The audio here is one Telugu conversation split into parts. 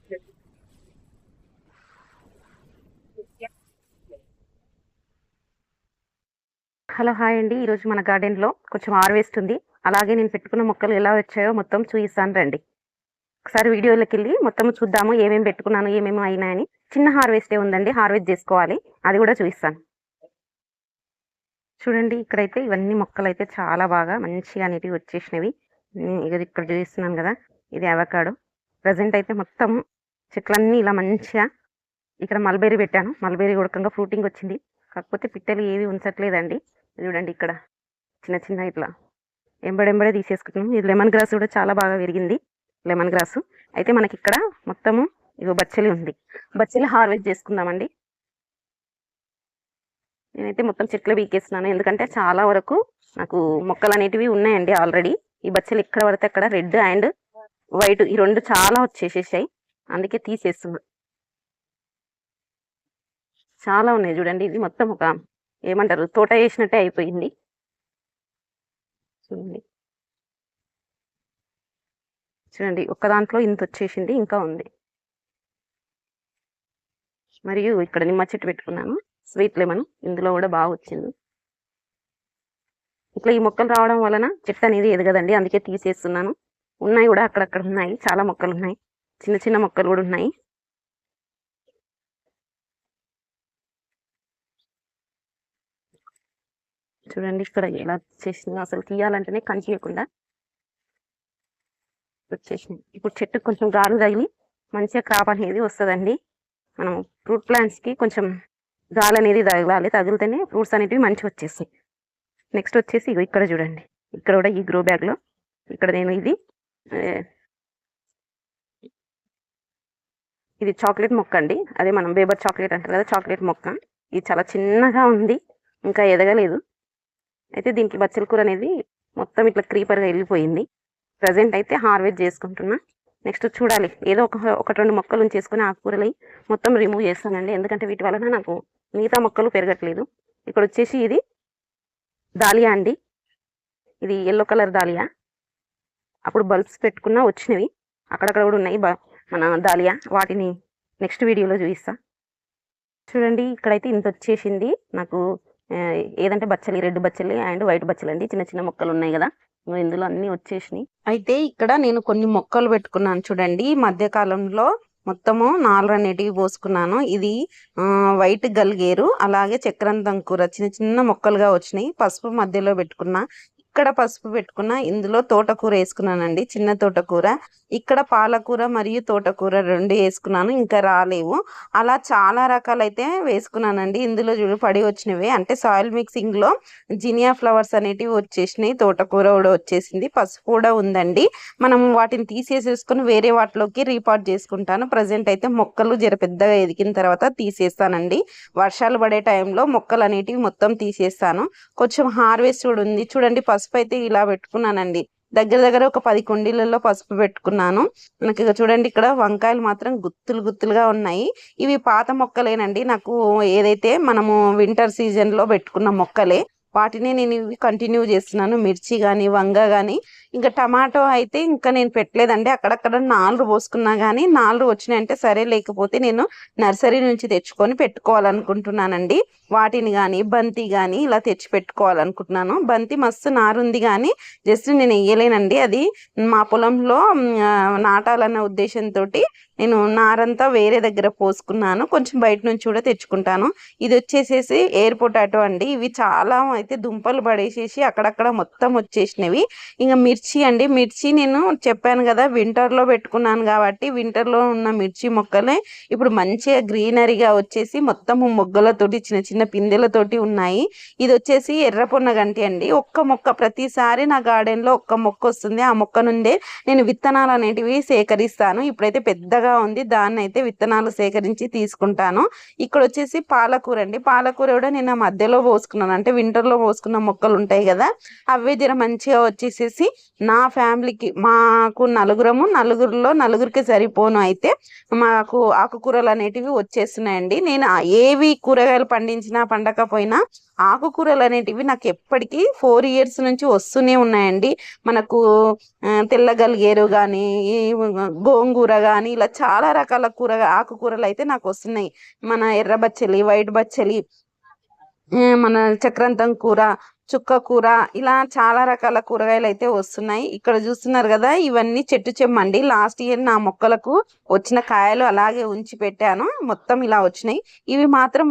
హలో హాయ్ అండి. ఈరోజు మన గార్డెన్లో కొంచెం హార్వెస్ట్ ఉంది. అలాగే నేను పెట్టుకున్న మొక్కలు ఎలా వచ్చాయో మొత్తం చూపిస్తాను రండి. ఒకసారి వీడియోలోకి వెళ్ళి మొత్తం చూద్దాము ఏమేమి పెట్టుకున్నాను ఏమేమి అయినాయని. చిన్న హార్వెస్టే ఉందండి, హార్వెస్ట్ చేసుకోవాలి, అది కూడా చూపిస్తాను. చూడండి ఇక్కడైతే ఇవన్నీ మొక్కలు అయితే చాలా బాగా మంచిగా అనేటివి వచ్చేసినవి. ఇది ఇక్కడ చూపిస్తున్నాను కదా, ఇది అవకాడో. ప్రజెంట్ అయితే మొత్తం చెట్లన్నీ ఇలా మంచిగా. ఇక్కడ మల్బెర్రీ పెట్టాను, మల్బెర్రీ ఉడకంగా ఫ్రూటింగ్ వచ్చింది. కాకపోతే పిట్టలు ఏవి ఉంచట్లేదండి. చూడండి ఇక్కడ చిన్న చిన్న ఇట్లా ఎంబడెంబడే తీసేసుకుంటున్నాం. ఇది లెమన్ గ్రాస్ కూడా చాలా బాగా పెరిగింది, లెమన్ గ్రాస్. అయితే మనకి ఇక్కడ మొత్తము ఇగో బచ్చలి ఉంది, బచ్చలి హార్వెస్ట్ చేసుకుందామండి. నేనైతే మొత్తం చెట్లు పీకేస్తున్నాను, ఎందుకంటే చాలా వరకు నాకు మొక్కలు అనేటివి ఉన్నాయండి ఆల్రెడీ. ఈ బచ్చలు ఎక్కడ పడితే అక్కడ రెడ్ అండ్ వైట్ ఈ రెండు చాలా వచ్చేసేసాయి, అందుకే తీసేస్తున్నా. చాలా ఉన్నాయి చూడండి, ఇది మొత్తం ఒక ఏమంటారు తోట వేసినట్టే అయిపోయింది. చూడండి చూడండి ఒక్క దాంట్లో ఇంత వచ్చేసింది, ఇంకా ఉంది. మరియు ఇక్కడ నిమ్మ చెట్టు పెట్టుకున్నాను, స్వీట్ లెమన్, ఇందులో కూడా బాగా వచ్చింది. ఇట్లా ఈ మొక్కలు రావడం వలన చెట్టు అనేది ఎదగదండి, అందుకే తీసేస్తున్నాను. ఉన్నాయి కూడా అక్కడక్కడ ఉన్నాయి, చాలా మొక్కలు ఉన్నాయి, చిన్న చిన్న మొక్కలు కూడా ఉన్నాయి. చూడండి ఇక్కడ ఎలా చేసిందో, అసలు తీయాలంటేనే కనిపించకుండా వచ్చేసింది. ఇప్పుడు చెట్టుకు కొంచెం గాలి తగిలి మంచిగా క్రాప్ అనేది వస్తుందండి. మనం ఫ్రూట్ ప్లాంట్స్కి కొంచెం గాలి అనేది తగలాలి, తగిలితేనే ఫ్రూట్స్ అనేటివి మంచిగా వచ్చేస్తాయి. నెక్స్ట్ వచ్చేసి ఇక్కడ చూడండి, ఇక్కడ కూడా ఈ గ్రో బ్యాగ్లో ఇక్కడ నేను ఇది చాక్లెట్ మొక్క అండి, అదే మనం బేబర్ చాక్లెట్ అంటారు కదా, చాక్లెట్ మొక్క. ఇది చాలా చిన్నగా ఉంది, ఇంకా ఎదగలేదు. అయితే దీనికి బచ్చల కూర అనేది మొత్తం ఇట్లా క్రీపర్గా వెళ్ళిపోయింది. ప్రజెంట్ అయితే హార్వెస్ట్ చేసుకుంటున్నా. నెక్స్ట్ చూడాలి, ఏదో ఒకటి రెండు మొక్కలు ఉంచేసుకుని ఆకుకూరలు మొత్తం రిమూవ్ చేస్తానండి, ఎందుకంటే వీటి వలన నాకు మిగతా మొక్కలు పెరగట్లేదు. ఇక్కడ వచ్చేసి ఇది దాలియా అండి, ఇది ఎల్లో కలర్ దాలియా. అప్పుడు బల్బ్స్ పెట్టుకున్నా వచ్చినవి, అక్కడక్కడ కూడా ఉన్నాయి మన దాలియా. వాటిని నెక్స్ట్ వీడియోలో చూపిస్తా. చూడండి ఇక్కడైతే ఇంత వచ్చేసింది నాకు. ఏదంటే బచ్చలి, రెడ్ బచ్చలి అండ్ వైట్ బచ్చలి అండి. చిన్న చిన్న మొక్కలు ఉన్నాయి కదా, ఇందులో అన్ని వచ్చేసినాయి. అయితే ఇక్కడ నేను కొన్ని మొక్కలు పెట్టుకున్నాను చూడండి. మధ్యకాలంలో మొత్తము 4 అనేటివి పోసుకున్నాను. ఇది వైట్ గల్గేరు, అలాగే చక్రంతం కూర చిన్న చిన్న మొక్కలుగా వచ్చినాయి. పసుపు మధ్యలో పెట్టుకున్నా, ఇక్కడ పసుపు పెట్టుకున్నా. ఇందులో తోటకూర వేసుకున్నానండి, చిన్న తోటకూర. ఇక్కడ పాలకూర మరియు తోటకూర రెండు వేసుకున్నాను, ఇంకా రాలేవు. అలా చాలా రకాలైతే వేసుకున్నానండి. ఇందులో చూడు పడి వచ్చినవి, అంటే సాయిల్ మిక్సింగ్ లో జినియా ఫ్లవర్స్ అనేటివి వచ్చేసినాయి, తోటకూర కూడా వచ్చేసింది, పసుపు కూడా ఉందండి. మనం వాటిని తీసేసేసుకుని వేరే వాటిలోకి రీపాట్ చేసుకుంటాను. ప్రజెంట్ అయితే మొక్కలు జర పెద్దగా ఎదిగిన తర్వాత తీసేస్తానండి. వర్షాలు పడే టైంలో మొక్కలు అనేటివి మొత్తం తీసేస్తాను. కొంచెం హార్వెస్ట్ కూడా ఉంది చూడండి. పసుపు అయితే ఇలా పెట్టుకున్నానండి, దగ్గర దగ్గర ఒక 10 కుండీలలో పసుపు పెట్టుకున్నాను. మనకి చూడండి ఇక్కడ వంకాయలు మాత్రం గుత్తులు గుత్తులుగా ఉన్నాయి. ఇవి పాత మొక్కలేనండి, నాకు ఏదైతే మనము వింటర్ సీజన్ లో పెట్టుకున్న మొక్కలే, వాటిని నేను ఇవి కంటిన్యూ చేస్తున్నాను. మిర్చి కానీ వంగ కానీ. ఇంకా టమాటో అయితే ఇంకా నేను పెట్టలేదండి, అక్కడక్కడ 4 పోసుకున్నా కానీ 4 వచ్చినాయంటే సరే, లేకపోతే నేను నర్సరీ నుంచి తెచ్చుకొని పెట్టుకోవాలనుకుంటున్నానండి. వాటిని కానీ బంతి కానీ ఇలా తెచ్చి పెట్టుకోవాలనుకుంటున్నాను. బంతి మస్తు నారుంది కానీ జస్ట్ నేను వేయలేనండి, అది మా పొలంలో నాటాలన్న ఉద్దేశంతో నేను నారంతా వేరే దగ్గర పోసుకున్నాను. కొంచెం బయట నుంచి కూడా తెచ్చుకుంటాను. ఇది వచ్చేసేసి ఎయిర్ పొటాటో అండి. ఇవి చాలా అయితే దుంపలు పడేసేసి అక్కడక్కడ మొత్తం వచ్చేసినవి. ఇంకా మిర్చి అండి, మిర్చి నేను చెప్పాను కదా వింటర్లో పెట్టుకున్నాను కాబట్టి, వింటర్లో ఉన్న మిర్చి మొక్కలే ఇప్పుడు మంచిగా గ్రీనరీగా వచ్చేసి మొత్తము మొగ్గలతోటి చిన్న చిన్న పిందెలతోటి ఉన్నాయి. ఇది వచ్చేసి ఎర్ర పొన్నగంటి అండి. ఒక్క మొక్క ప్రతిసారి నా గార్డెన్లో ఒక్క మొక్క వస్తుంది, ఆ మొక్క నుండే నేను విత్తనాలు అనేటివి సేకరిస్తాను. ఇప్పుడైతే పెద్దగా ఉంది, దాన్ని అయితే విత్తనాలు సేకరించి తీసుకుంటాను. ఇక్కడ వచ్చేసి పాలకూర అండి. పాలకూర కూడా నేను మధ్యలో పోసుకున్నాను, అంటే వింటర్లో పోసుకున్న మొక్కలు ఉంటాయి కదా, అవే జర మంచిగా వచ్చేసేసి నా ఫ్యామిలీకి మాకు నలుగురిలో నలుగురికి సరిపోను అయితే మాకు ఆకుకూరలు అనేటివి వచ్చేస్తున్నాయండి. నేను ఏవి కూరగాయలు పండించినా పండకపోయినా ఆకుకూరలు అనేటివి నాకు ఎప్పటికీ 4 years నుంచి వస్తూనే ఉన్నాయండి. మనకు తెల్లగలిగేరు కానీ గోంగూర కానీ ఇలా చాలా రకాల ఆకుకూరలు అయితే నాకు వస్తున్నాయి. మన ఎర్ర బచ్చలి, వైట్ బచ్చలి, మన చక్రాంతం కూర, చుక్క కూర, ఇలా చాలా రకాల కూరగాయలు అయితే వస్తున్నాయి. ఇక్కడ చూస్తున్నారు కదా, ఇవన్నీ చెట్టు చెమ్మండి. లాస్ట్ ఇయర్ నా మొక్కలకు వచ్చిన కాయలు అలాగే ఉంచి పెట్టాను, మొత్తం ఇలా వచ్చినాయి. ఇవి మాత్రం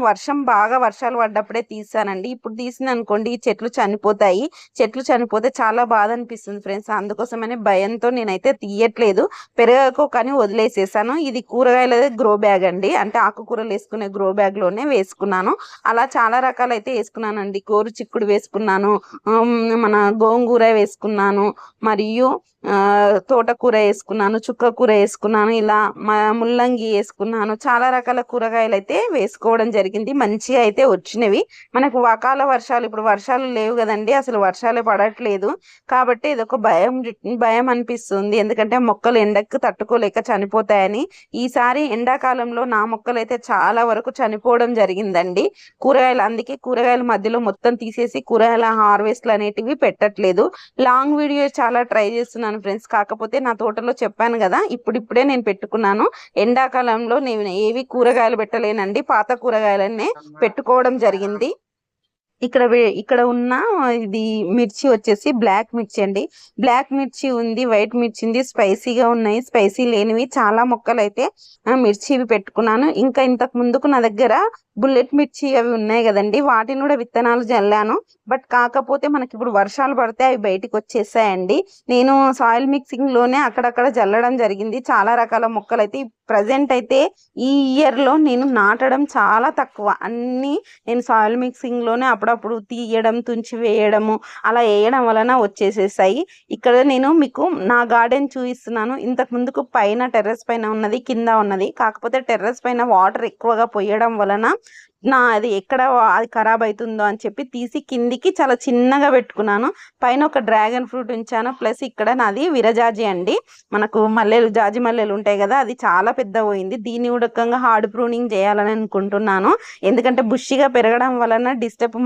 బాగా వర్షాలు పడ్డప్పుడే తీసానండి. ఇప్పుడు తీసిన అనుకోండి ఈ చెట్లు చనిపోతాయి. చెట్లు చనిపోతే చాలా బాధ అనిపిస్తుంది ఫ్రెండ్స్. అందుకోసమనే భయంతో నేనైతే తీయట్లేదు, పెరగకో కానీ వదిలేసేసాను. ఇది కూరగాయల గ్రో బ్యాగ్ అండి, అంటే ఆకుకూరలు వేసుకునే గ్రో బ్యాగ్ లోనే వేసుకున్నాను. అలా చాలా రకాలు అయితే వేసుకున్నానండి. గోరు చిక్కుడు వేసుకున్నాను, మన గోంగూర వేసుకున్నాను, మరియు తోటకూర వేసుకున్నాను, చుక్క కూర వేసుకున్నాను, ఇలా ముల్లంగి వేసుకున్నాను. చాలా రకాల కూరగాయలు అయితే వేసుకోవడం జరిగింది. మంచిగా అయితే వచ్చినవి. మనకు అకాల వర్షాలు, ఇప్పుడు వర్షాలు లేవు కదండి, అసలు వర్షాలే పడట్లేదు. కాబట్టి ఇదొక భయం అనిపిస్తుంది, ఎందుకంటే మొక్కలు ఎండకు తట్టుకోలేక చనిపోతాయని. ఈసారి ఎండాకాలంలో నా మొక్కలు అయితే చాలా వరకు చనిపోవడం జరిగిందండి. అందుకే కూరగాయల మధ్యలో మొత్తం తీసేసి కూరగాయల హార్వెస్ట్లు అనేటివి పెట్టట్లేదు. లాంగ్ వీడియో చాలా ట్రై చేస్తున్నాను ఫ్రెండ్స్, కాకపోతే నా తోటలో చెప్పాను కదా, ఇప్పుడిప్పుడే నేను పెట్టుకున్నాను. ఎండాకాలంలో నేను ఏవి కూరగాయలు పెట్టలేనండి, పాత కూరగాయలనే పెట్టుకోవడం జరిగింది. ఇక్కడ ఉన్న ఇది మిర్చి వచ్చేసి బ్లాక్ మిర్చి అండి. బ్లాక్ మిర్చి ఉంది, వైట్ మిర్చి ఉంది, స్పైసీగా ఉన్నాయి, స్పైసీ లేనివి చాలా మొక్కలు అయితే మిర్చి పెట్టుకున్నాను. ఇంకా ఇంతకు ముందుకు నా దగ్గర బుల్లెట్ మిర్చి అవి ఉన్నాయి కదండి, వాటిని కూడా విత్తనాలు జల్లాను. బట్ కాకపోతే మనకి ఇప్పుడు వర్షాలు పడితే అవి బయటకు వచ్చేసాయండి. నేను సాయిల్ మిక్సింగ్ లోనే అక్కడక్కడ జల్లడం జరిగింది. చాలా రకాల మొక్కలు అయితే ప్రజెంట్ అయితే ఈ ఇయర్ లో నేను నాటడం చాలా తక్కువ. అన్ని నేను సాయిల్ మిక్సింగ్ లోనే అప్పుడప్పుడు తీయడం, తుంచి వేయడము, అలా వేయడం వలన వచ్చేసేసాయి. ఇక్కడ నేను మీకు నా గార్డెన్ చూపిస్తున్నాను. ఇంతకు ముందుకు పైన టెర్రస్ పైన ఉన్నది, కింద ఉన్నది. కాకపోతే టెర్రస్ పైన వాటర్ ఎక్కువగా పోయడం వలన అది ఎక్కడ అది ఖరాబ్ అవుతుందో అని చెప్పి తీసి కిందికి చాలా చిన్నగా పెట్టుకున్నాను. పైన ఒక డ్రాగన్ ఫ్రూట్ ఉంచాను, ప్లస్ ఇక్కడ నాది విరజాజి అండి. మనకు జాజి మల్లెలు ఉంటాయి కదా, అది చాలా పెద్ద పోయింది. దీన్ని ఉడకంగా హార్డ్ ప్రూనింగ్ చేయాలని అనుకుంటున్నాను, ఎందుకంటే బుషిగా పెరగడం వలన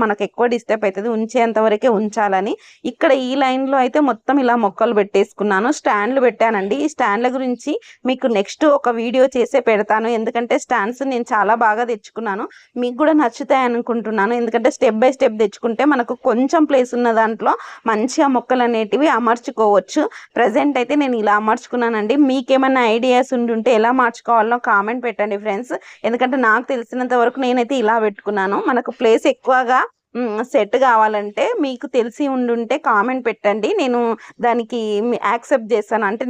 మనకు ఎక్కువ డిస్టర్బ్ అవుతుంది, ఉంచేంత వరకే ఉంచాలని. ఇక్కడ ఈ లైన్ లో అయితే మొత్తం ఇలా మొక్కలు పెట్టేసుకున్నాను. స్టాండ్లు పెట్టానండి. ఈ స్టాండ్ల గురించి మీకు నెక్స్ట్ ఒక వీడియో చేసే పెడతాను, ఎందుకంటే స్టాండ్స్ నేను చాలా బాగా తెచ్చుకున్నాను, మీకు కూడా నచ్చుతాయి అనుకుంటున్నాను. ఎందుకంటే స్టెప్ బై స్టెప్ తెచ్చుకుంటే మనకు కొంచెం ప్లేస్ ఉన్న దాంట్లో మంచిగా మొక్కలు అనేటివి అమర్చుకోవచ్చు. ప్రజెంట్ అయితే నేను ఇలా అమర్చుకున్నానండి. మీకేమైనా ఐడియాస్ ఉంటే ఎలా మార్చుకోవాలో కామెంట్ పెట్టండి ఫ్రెండ్స్, ఎందుకంటే నాకు తెలిసినంత వరకు నేనైతే ఇలా పెట్టుకున్నాను. మనకు ప్లేస్ ఎక్కువగా సెట్ కావాలంటే మీకు తెలిసి ఉండుంటే కామెంట్ పెట్టండి, నేను దానికి యాక్సెప్ట్ చేస్తాను. అంటే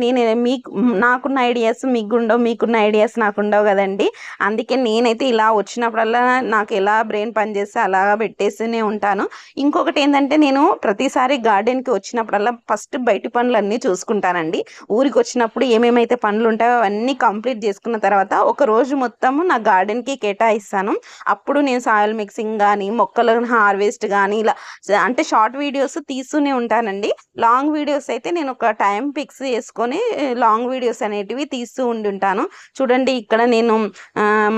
నాకున్న ఐడియాస్ మీకున్న ఐడియాస్ నాకు ఉండవు కదండి. అందుకే నేనైతే ఇలా వచ్చినప్పుడల్లా నాకు ఎలా బ్రెయిన్ పనిచేస్తే అలాగా పెట్టేస్తూనే ఉంటాను. ఇంకొకటి ఏంటంటే, నేను ప్రతిసారి గార్డెన్కి వచ్చినప్పుడల్లా ఫస్ట్ బయటి పనులన్నీ చూసుకుంటానండి. ఊరికి వచ్చినప్పుడు ఏమేమైతే పనులు ఉంటాయో అవన్నీ కంప్లీట్ చేసుకున్న తర్వాత ఒక రోజు మొత్తము నా గార్డెన్కి కేటాయిస్తాను. అప్పుడు నేను సాయిల్ మిక్సింగ్ కానీ, మొక్కలను హార్వెస్ట్ కానీ, ఇలా అంటే షార్ట్ వీడియోస్ తీస్తూనే ఉంటానండి. లాంగ్ వీడియోస్ అయితే నేను ఒక టైం ఫిక్స్ చేసుకొని లాంగ్ వీడియోస్ అనేటివి తీస్తూ ఉంటుంటాను. చూడండి, ఇక్కడ నేను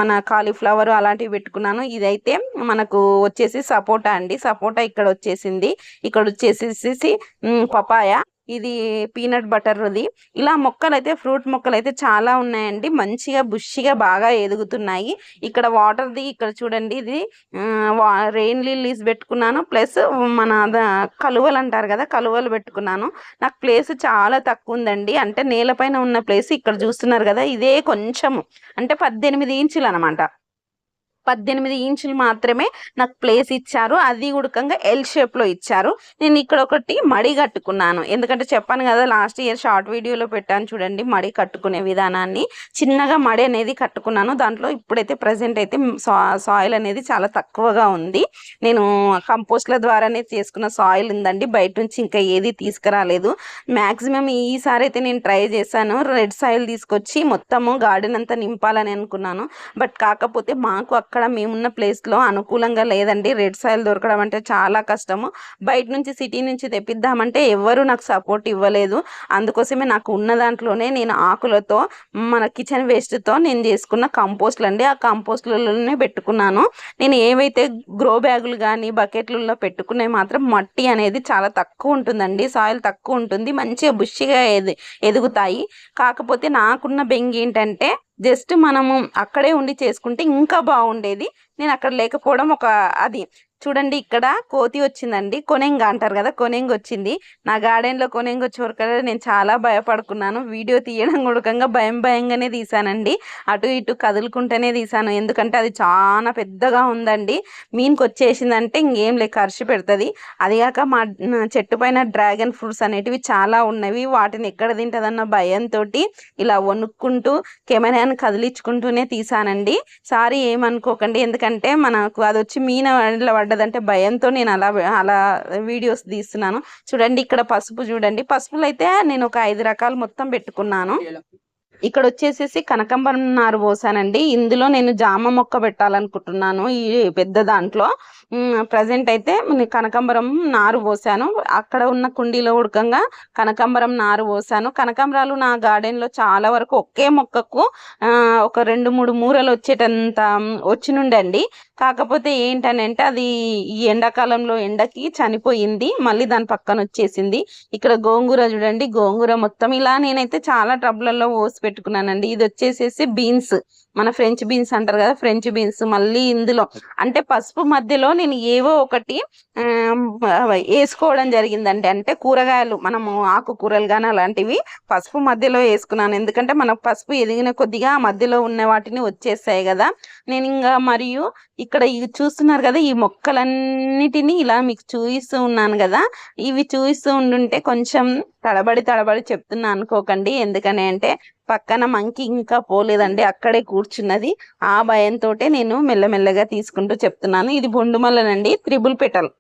మన కాలీఫ్లవర్ అలాంటివి పెట్టుకున్నాను. ఇదైతే మనకు వచ్చేసి సపోటా అండి. సపోటా ఇక్కడ వచ్చేసింది. ఇక్కడ వచ్చేసేసి పపాయ, ఇది పీనట్ బటర్ది. ఇలా మొక్కలు అయితే ఫ్రూట్ మొక్కలు అయితే చాలా ఉన్నాయండి. మంచిగా బుషిగా బాగా ఎదుగుతున్నాయి. ఇక్కడ వాటర్ది ఇక్కడ చూడండి, ఇది రెయిన్ లిల్లీస్ పెట్టుకున్నాను, ప్లస్ మన కలువలు అంటారు కదా, కలువలు పెట్టుకున్నాను. నాకు ప్లేస్ చాలా తక్కువ ఉందండి, అంటే నేలపైన ఉన్న ప్లేస్ ఇక్కడ చూస్తున్నారు కదా, ఇదే కొంచెము, అంటే 18 ఇంచులు అనమాట. 18 ఇంచులు మాత్రమే నాకు ప్లేస్ ఇచ్చారు. అది ఉడకంగా ఎల్ షేప్లో ఇచ్చారు. నేను ఇక్కడ ఒకటి మడి కట్టుకున్నాను, ఎందుకంటే చెప్పాను కదా లాస్ట్ ఇయర్ షార్ట్ వీడియోలో పెట్టాను చూడండి మడి కట్టుకునే విధానాన్ని. చిన్నగా మడి అనేది కట్టుకున్నాను. దాంట్లో ఇప్పుడైతే ప్రజెంట్ అయితే సాయిల్ అనేది చాలా తక్కువగా ఉంది. నేను కంపోస్ట్ల ద్వారానే చేసుకున్న సాయిల్ ఉందండి, బయట నుంచి ఇంకా ఏది తీసుకురాలేదు. మ్యాక్సిమం ఈసారి అయితే నేను ట్రై చేశాను, రెడ్ సాయిల్ తీసుకొచ్చి మొత్తము గార్డెన్ అంతా నింపాలని అనుకున్నాను. బట్ కాకపోతే మాకు అక్కడ అక్కడ మేమున్న ప్లేస్లో అనుకూలంగా లేదండి. రెడ్ సాయిల్ దొరకడం అంటే చాలా కష్టము. బయట నుంచి సిటీ నుంచి తెప్పిద్దామంటే ఎవరు నాకు సపోర్ట్ ఇవ్వలేదు. అందుకోసమే నాకు ఉన్న దాంట్లోనే నేను ఆకులతో మన కిచెన్ వేస్ట్తో నేను చేసుకున్న కంపోస్ట్లు అండి. ఆ కంపోస్ట్లలోనే పెట్టుకున్నాను. నేను ఏవైతే గ్రో బ్యాగులు కానీ బకెట్లలో పెట్టుకునే మాత్రం మట్టి అనేది చాలా తక్కువ ఉంటుందండి. సాయిల్ తక్కువ ఉంటుంది, మంచిగా బుష్గా ఎదుగుతాయి. కాకపోతే నాకున్న బెంగ ఏంటంటే జస్ట్ మనము అక్కడే ఉండి చేసుకుంటే ఇంకా బాగుండేది. నేను అక్కడ లేకపోవడం అది చూడండి, ఇక్కడ కోతి వచ్చిందండి. కొనెంగ అంటారు కదా, కొనెంగ వచ్చింది. నా గార్డెన్లో కొనెంగ వచ్చే నేను చాలా భయపడుకున్నాను. వీడియో తీయడం కూడా భయంగానే తీసానండి. అటు ఇటు కదులుకుంటూనే తీసాను, ఎందుకంటే అది చాలా పెద్దగా ఉందండి. మీనికి వచ్చేసిందంటే ఇంకేం లేక ఖర్చు పెడుతుంది. అదిగాక మా చెట్టు పైన డ్రాగన్ ఫ్రూట్స్ అనేటివి చాలా ఉన్నవి. వాటిని ఎక్కడ తింటుందన్న భయంతో ఇలా వణుక్కుంటూ కెమెరాను కదిలించుకుంటూనే తీసానండి. సారీ ఏమనుకోకండి, ఎందుకంటే మనకు అది వచ్చి మీన పడ్డదంటే భయంతో నేను అలా వీడియోస్ తీస్తున్నాను. చూడండి ఇక్కడ పసుపు చూడండి. పసుపులో అయితే నేను ఒక 5 రకాలు మొత్తం పెట్టుకున్నాను. ఇక్కడ వచ్చేసేసి కనకాంబరం నారు పోసానండి. ఇందులో నేను జామ మొక్క పెట్టాలనుకుంటున్నాను ఈ పెద్ద దాంట్లో. ప్రజెంట్ అయితే కనకాంబరం నారు పోసాను. అక్కడ ఉన్న కుండీలో ఉడకంగా కనకాంబరం నారు పోసాను. కనకాంబరాలు నా గార్డెన్లో చాలా వరకు ఒకే మొక్కకు ఒక 2-3 మూరలు వచ్చేటంత వచ్చినుండండి. కాకపోతే ఏంటనంటే అది ఈ ఎండాకాలంలో ఎండకి చనిపోయింది, మళ్ళీ దాని పక్కన వచ్చేసింది. ఇక్కడ గోంగూర చూడండి, గోంగూర మొత్తం ఇలా నేనైతే చాలా ట్రబులలో పోసి పెట్టుకున్నానండి. ఇది వచ్చేసేసి బీన్స్, మన ఫ్రెంచ్ బీన్స్ అంటారు కదా, ఫ్రెంచ్ బీన్స్. మళ్ళీ ఇందులో అంటే పసుపు మధ్యలో నేను ఏవో ఒకటి వేసుకోవడం జరిగిందండి. అంటే కూరగాయలు, మనము ఆకుకూరలు కానీ అలాంటివి పసుపు మధ్యలో వేసుకున్నాను. ఎందుకంటే మనకు పసుపు ఎదిగిన కొద్దిగా ఆ మధ్యలో ఉన్న వాటిని వచ్చేస్తాయి కదా. నేను ఇంకా మరియు ఇక్కడ ఇవి చూస్తున్నారు కదా, ఈ మొక్కలన్నిటినీ ఇలా మీకు చూపిస్తూ ఉన్నాను కదా. ఇవి చూపిస్తూ ఉండుంటే కొంచెం తడబడి చెప్తున్నా అనుకోకండి. ఎందుకని అంటే పక్కన మంకీ ఇంకా పోలేదండి, అక్కడే కూర్చున్నది. ఆ భయంతో నేను మెల్లమెల్లగా తీసుకుంటూ చెప్తున్నాను. ఇది బొండుమల్లనండి, త్రిబుల్ పెటల్.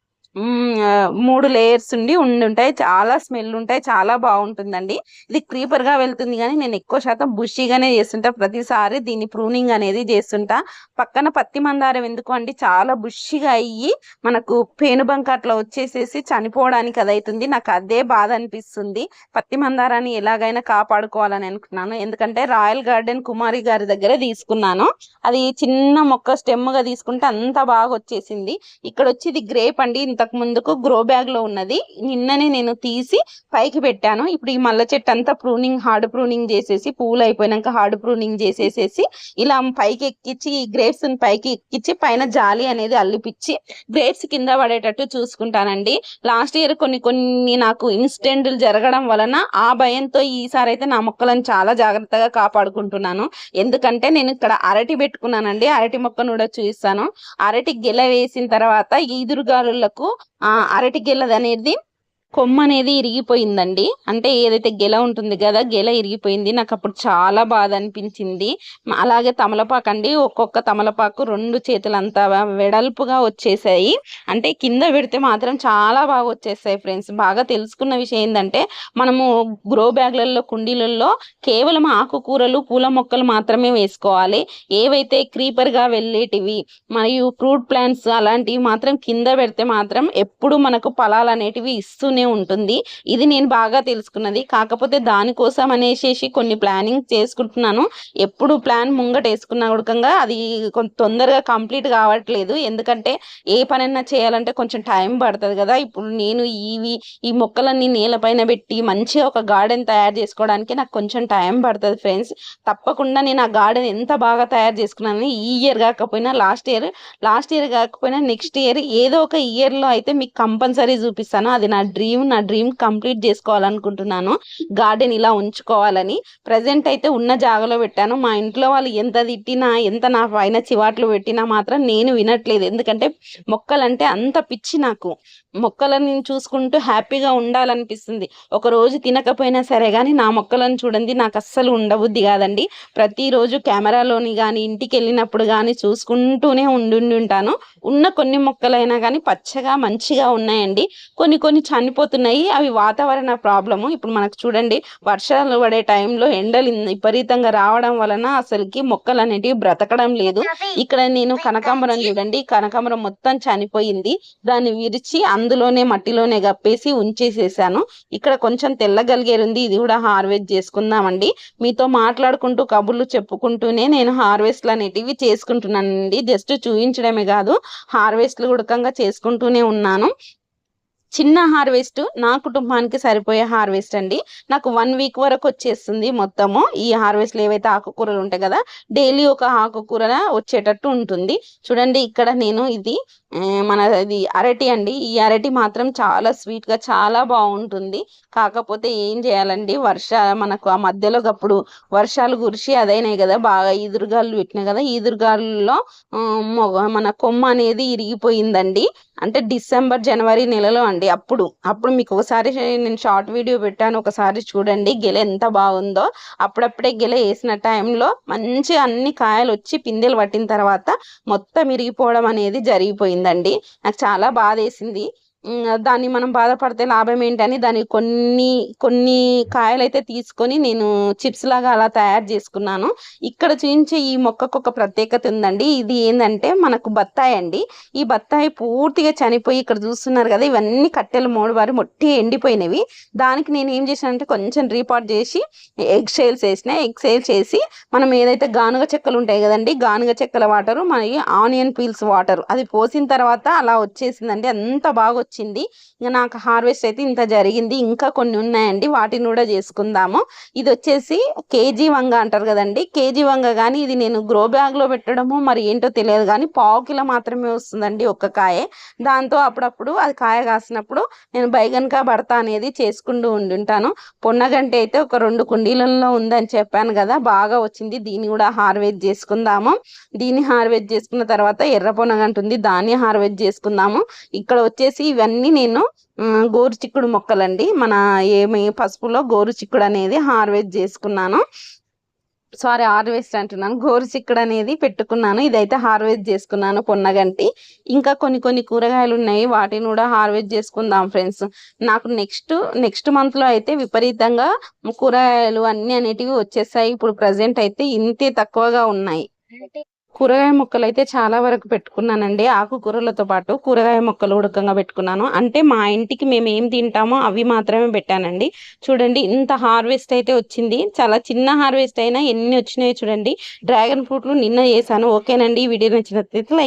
3 లేయర్స్ ఉండుంటాయి. చాలా స్మెల్ ఉంటాయి, చాలా బాగుంటుందండి. ఇది క్రీపర్గా వెళ్తుంది కానీ నేను ఎక్కువ శాతం బుషీగానే చేస్తుంటా. ప్రతిసారి దీన్ని ప్రూనింగ్ అనేది చేస్తుంటా. పక్కన పత్తి మందారం ఎందుకు అండి, చాలా బుషిగా అయ్యి మనకు పేనుబంక అట్లా వచ్చేసేసి చనిపోవడానికి అదవుతుంది. నాకు అదే బాధ అనిపిస్తుంది. పత్తి మందారాన్ని ఎలాగైనా కాపాడుకోవాలని అనుకున్నాను. ఎందుకంటే రాయల్ గార్డెన్ కుమారి గారి దగ్గర తీసుకున్నాను. అది చిన్న మొక్క స్టెమ్గా తీసుకుంటే అంత బాగా వచ్చేసింది. ఇక్కడ వచ్చి ఇది గ్రేప్ అండి. ఇంతకు ముందుకు గ్రో బ్యాగ్ లో ఉన్నది, నిన్ననే నేను తీసి పైకి పెట్టాను. ఇప్పుడు ఈ మల్ల చెట్టు అంతా హార్డ్ ప్రూనింగ్ చేసేసి, పువ్వులు అయిపోయినాక హార్డ్ ప్రూనింగ్ చేసేసేసి ఇలా పైకి ఎక్కించి ఈ గ్రేప్స్ పైకి ఎక్కించి పైన జాలి అనేది అల్లిపిచ్చి గ్రేప్స్ కింద పడేటట్టు చూసుకుంటానండి. లాస్ట్ ఇయర్ కొన్ని నాకు ఇన్సిడెంట్లు జరగడం వలన ఆ భయంతో ఈసారి అయితే నా మొక్కలను చాలా జాగ్రత్తగా కాపాడుకుంటున్నాను. ఎందుకంటే నేను ఇక్కడ అరటి పెట్టుకున్నానండి. అరటి మొక్కను కూడా చూపిస్తాను. అరటి గెల వేసిన తర్వాత ఈదురుగాలులకు అరటి గెలది అనేది కొమ్మ అనేది ఇరిగిపోయిందండి. అంటే ఏదైతే గెల ఉంటుంది కదా, గెల ఇరిగిపోయింది. నాకు అప్పుడు చాలా బాధ అనిపించింది. అలాగే తమలపాకు అండి, ఒక్కొక్క తమలపాకు 2 చేతులంతా వెడల్పుగా వచ్చేసాయి. అంటే కింద పెడితే మాత్రం చాలా బాగా వచ్చేసాయి ఫ్రెండ్స్. బాగా తెలుసుకున్న విషయం ఏంటంటే మనము గ్రో బ్యాగ్లలో కుండీలలో కేవలం ఆకుకూరలు పూల మొక్కలు మాత్రమే వేసుకోవాలి. ఏవైతే క్రీపర్గా వెళ్ళేటివి మరియు ఫ్రూట్ ప్లాంట్స్ అలాంటివి మాత్రం కింద పెడితే మాత్రం ఎప్పుడు మనకు ఫలాలు అనేటివి ఇస్తూనే ఉంటుంది. ఇది నేను బాగా తెలుసుకున్నది. కాకపోతే దానికోసం అనేసి కొన్ని ప్లానింగ్ చేసుకుంటున్నాను. ఎప్పుడు ప్లాన్ ముంగట వేసుకున్నా కూడా అది తొందరగా కంప్లీట్ కావట్లేదు. ఎందుకంటే ఏ పనైనా చేయాలంటే కొంచెం టైం పడుతుంది కదా. ఇప్పుడు నేను ఈ మొక్కలన్నీ నేలపైన పెట్టి మంచిగా ఒక గార్డెన్ తయారు చేసుకోవడానికి నాకు కొంచెం టైం పడుతుంది ఫ్రెండ్స్. తప్పకుండా నేను ఆ గార్డెన్ ఎంత బాగా తయారు చేసుకున్నాను, ఈ ఇయర్ కాకపోయినా లాస్ట్ ఇయర్ కాకపోయినా నెక్స్ట్ ఇయర్ ఏదో ఒక ఇయర్లో అయితే మీకు కంపల్సరీ చూపిస్తాను. అది నా డ్రీమ్ కంప్లీట్ చేసుకోవాలనుకుంటున్నాను. గార్డెన్ ఇలా ఉంచుకోవాలని. ప్రజెంట్ అయితే ఉన్న జాగాలో పెట్టాను. మా ఇంట్లో వాళ్ళు ఎంత తిట్టినా, ఎంత నా పైన చివాట్లు పెట్టినా మాత్రం నేను వినట్లేదు. ఎందుకంటే మొక్కలంటే అంత పిచ్చి నాకు. మొక్కలను చూసుకుంటూ హ్యాపీగా ఉండాలనిపిస్తుంది. ఒక రోజు తినకపోయినా సరే కానీ నా మొక్కలను చూడండి, నాకు అస్సలు ఉండబుద్ధి కాదండి. ప్రతిరోజు కెమెరాలోని కానీ ఇంటికి వెళ్ళినప్పుడు కానీ చూసుకుంటూనే ఉంటాను. ఉన్న కొన్ని మొక్కలైనా కానీ పచ్చగా మంచిగా ఉన్నాయండి. కొన్ని చనిపోయి చనిపోతున్నాయి. అవి వాతావరణ ప్రాబ్లము. ఇప్పుడు మనకు చూడండి వర్షాలు పడే టైంలో ఎండలు విపరీతంగా రావడం వలన అసలుకి మొక్కలు అనేటివి బ్రతకడం లేదు. ఇక్కడ నేను కనకాంబరం చూడండి, కనకాంబరం మొత్తం చనిపోయింది. దాన్ని విరిచి అందులోనే మట్టిలోనే గప్పేసి ఉంచేసేసాను. ఇక్కడ కొంచెం తెల్లగలిగేది ఉంది, ఇది కూడా హార్వెస్ట్ చేసుకుందామండి. మీతో మాట్లాడుకుంటూ కబుర్లు చెప్పుకుంటూనే నేను హార్వెస్ట్లు అనేటివి చేసుకుంటున్నానండి. జస్ట్ చూపించడమే కాదు, హార్వెస్ట్లు ఉడకంగా చేసుకుంటూనే ఉన్నాను. చిన్న హార్వెస్ట్ నా కుటుంబానికి సరిపోయే హార్వెస్ట్ అండి. నాకు 1 వీక్ వరకు వచ్చేస్తుంది మొత్తము. ఈ హార్వెస్ట్లు ఏవైతే ఆకుకూరలు ఉంటాయి కదా, డైలీ ఒక ఆకుకూర వచ్చేటట్టు ఉంటుంది. చూడండి ఇక్కడ నేను ఇది ఇది అరటి అండి. ఈ అరటి మాత్రం చాలా స్వీట్గా చాలా బాగుంటుంది. కాకపోతే ఏం చేయాలండి, మనకు ఆ మధ్యలో అప్పుడు వర్షాలు కురిసి అదైనాయి కదా, బాగా ఈదురుగాలు పెట్టినాయి కదా, ఈదురుగాల్లో మన కొమ్మ అనేది ఇరిగిపోయిందండి. అంటే డిసెంబర్ జనవరి నెలలో అండి. అప్పుడు మీకు ఒకసారి నేను షార్ట్ వీడియో పెట్టాను, ఒకసారి చూడండి. గెల ఎంత బాగుందో. అప్పుడప్పుడే గెల వేసిన టైంలో మంచిగా అన్ని కాయలు వచ్చి పిందెలు పట్టిన తర్వాత మొత్తం ఇరిగిపోవడం అనేది జరిగిపోయిందండి. నాకు చాలా బాధ వేసింది. దాన్ని మనం బాధపడితే లాభం ఏంటని దాన్ని కొన్ని కాయలు అయితే తీసుకొని నేను చిప్స్ లాగా అలా తయారు చేసుకున్నాను. ఇక్కడ చూపించే ఈ మొక్కకు ఒక ప్రత్యేకత ఉందండి. ఇది ఏంటంటే మనకు బత్తాయి అండి. ఈ బత్తాయి పూర్తిగా చనిపోయి ఇక్కడ చూస్తున్నారు కదా, ఇవన్నీ కట్టెలు మోడుబారి మొట్టి ఎండిపోయినవి. దానికి నేను ఏం చేశానంటే కొంచెం రీపాట్ చేసి ఎగ్ షేల్స్ వేసిన. ఎగ్ షేల్స్ చేసి మనం ఏదైతే గానుగ చెక్కలు ఉంటాయి కదండి, గానుగ చెక్కల వాటరు మనకి ఆనియన్ పీల్స్ వాటర్ అది పోసిన తర్వాత అలా వచ్చేసిందండి. అంత బాగా వచ్చింది. ఇంకా నాకు హార్వెస్ట్ అయితే ఇంత జరిగింది. ఇంకా కొన్ని ఉన్నాయండి, వాటిని కూడా చేసుకుందాము. ఇది వచ్చేసి కేజీ వంగ అంటారు కదండి, కేజీ వంగ. కానీ ఇది నేను గ్రో బ్యాగ్ లో పెట్టడము మరి ఏంటో తెలియదు, కానీ 1/2 కిలో మాత్రమే వస్తుందండి ఒక్క కాయ. దాంతో అప్పుడప్పుడు అది కాయ కాసినప్పుడు నేను బైగన్కా భర్త అనేది చేసుకుంటూ ఉండుంటాను. పొన్నగంటి అయితే ఒక 2 కుండీలలో ఉందని చెప్పాను కదా, బాగా వచ్చింది. దీన్ని కూడా హార్వెస్ట్ చేసుకుందాము. దీన్ని హార్వెస్ట్ చేసుకున్న తర్వాత ఎర్ర పొన్నగంటి ఉంది, దాన్ని హార్వెస్ట్ చేసుకుందాము. ఇక్కడ వచ్చేసి ఇవన్నీ నేను గోరు చిక్కుడు మొక్కలండి. మన పసుపులో గోరు చిక్కుడు అనేది హార్వెస్ట్ చేసుకున్నాను. హార్వెస్ట్ అంటున్నాను, గోరు చిక్కుడు అనేది పెట్టుకున్నాను. ఇదైతే హార్వెస్ట్ చేసుకున్నాను పొన్నగంటి. ఇంకా కొన్ని కూరగాయలు ఉన్నాయి, వాటిని కూడా హార్వెస్ట్ చేసుకుందాం ఫ్రెండ్స్. నాకు నెక్స్ట్ మంత్ లో అయితే విపరీతంగా కూరగాయలు అన్ని అనేటివి వచ్చేసాయి. ఇప్పుడు ప్రజెంట్ అయితే ఇంతే తక్కువగా ఉన్నాయి. కూరగాయ మొక్కలు అయితే చాలా వరకు పెట్టుకున్నానండి. ఆకుకూరలతో పాటు కూరగాయ మొక్కలు ఉడకంగా పెట్టుకున్నాను. అంటే మా ఇంటికి మేము ఏం తింటామో అవి మాత్రమే పెట్టానండి. చూడండి ఇంత హార్వెస్ట్ అయితే వచ్చింది. చాలా చిన్న హార్వెస్ట్ అయినా ఎన్ని వచ్చినాయో చూడండి. డ్రాగన్ ఫ్రూట్లు నిన్న చేశాను. ఓకేనండి, ఈ వీడియో నచ్చినట్లయితే